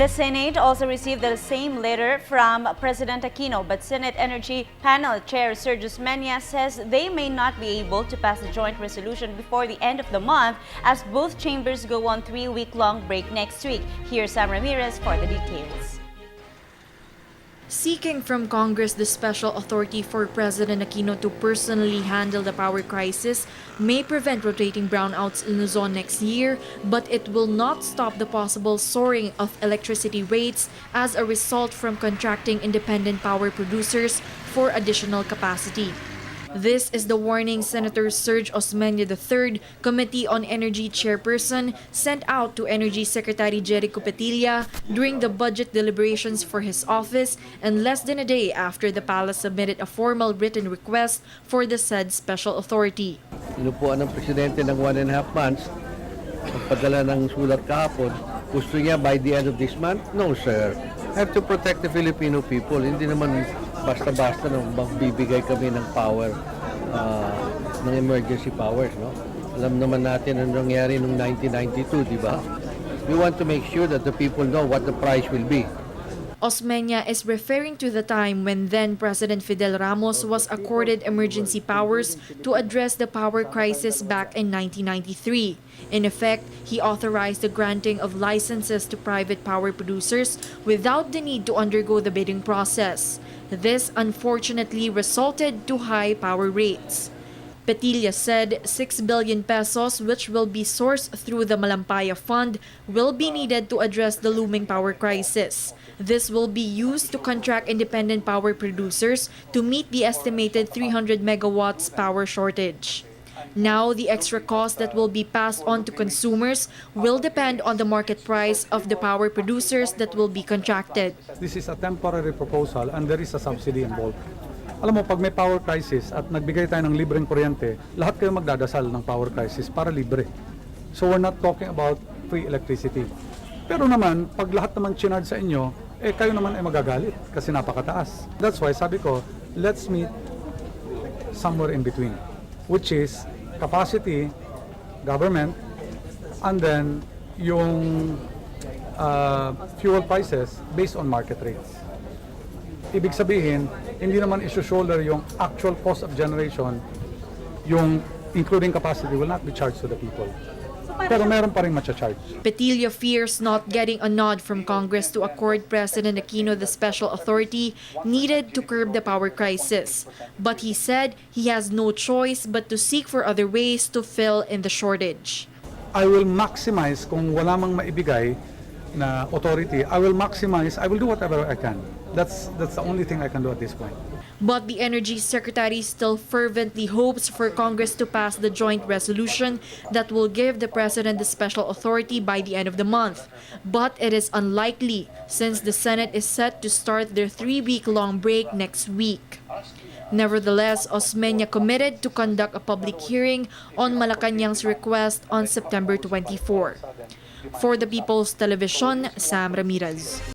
The Senate also received the same letter from President Aquino, but Senate Energy Panel Chair Sergio Osmeña says they may not be able to pass the joint resolution before the end of the month as both chambers go on 3-week-long break next week. Here's Sam Ramirez for the details. Seeking from Congress the special authority for President Aquino to personally handle the power crisis may prevent rotating brownouts in Luzon next year, but it will not stop the possible soaring of electricity rates as a result from contracting independent power producers for additional capacity. This is the warning Senator Sergio Osmeña III, Committee on Energy Chairperson, sent out to Energy Secretary Jericho Petilla during the budget deliberations for his office and less than a day after the palace submitted a formal written request for the said special authority. Inupuan ng Presidente ng 1.5 months, pagpadala ng sulat kahapon. Gusto niya by the end of this month? No, sir. Have to protect the Filipino people. Hindi naman basta-basta nang magbibigay kami ng power, ng emergency powers, no? Alam naman natin ang nangyari noong 1992, di ba? We want to make sure that the people know what the price will be. Osmeña is referring to the time when then-President Fidel Ramos was accorded emergency powers to address the power crisis back in 1993. In effect, he authorized the granting of licenses to private power producers without the need to undergo the bidding process. This unfortunately resulted to high power rates. Petilla said 6 billion pesos, which will be sourced through the Malampaya Fund, will be needed to address the looming power crisis. This will be used to contract independent power producers to meet the estimated 300 megawatts power shortage. Now, the extra cost that will be passed on to consumers will depend on the market price of the power producers that will be contracted. This is a temporary proposal and there is a subsidy involved. Alam mo, pag may power crisis at nagbigay tayo ng libreng kuryente, lahat kayo magdadasal ng power crisis para libre. So we're not talking about free electricity. Pero naman, pag lahat naman chinarge sa inyo, kayo naman ay magagalit kasi napakataas. That's why sabi ko, let's meet somewhere in between, which is capacity, government, and then yung fuel prices based on market rates. Ibig sabihin, hindi naman issue-shoulder yung actual cost of generation, yung including capacity will not be charged to the people. Pero meron pa rin matcha-charge. Petilla fears not getting a nod from Congress to accord President Aquino the special authority needed to curb the power crisis. But he said he has no choice but to seek for other ways to fill in the shortage. I will maximize kung wala mang maibigay na authority. I will do whatever I can. That's the only thing I can do at this point. But the Energy Secretary still fervently hopes for Congress to pass the joint resolution that will give the President the special authority by the end of the month. But it is unlikely since the Senate is set to start their 3-week-long break next week. Nevertheless, Osmeña committed to conduct a public hearing on Malacanang's request on September 24. For the People's Television, Sam Ramirez.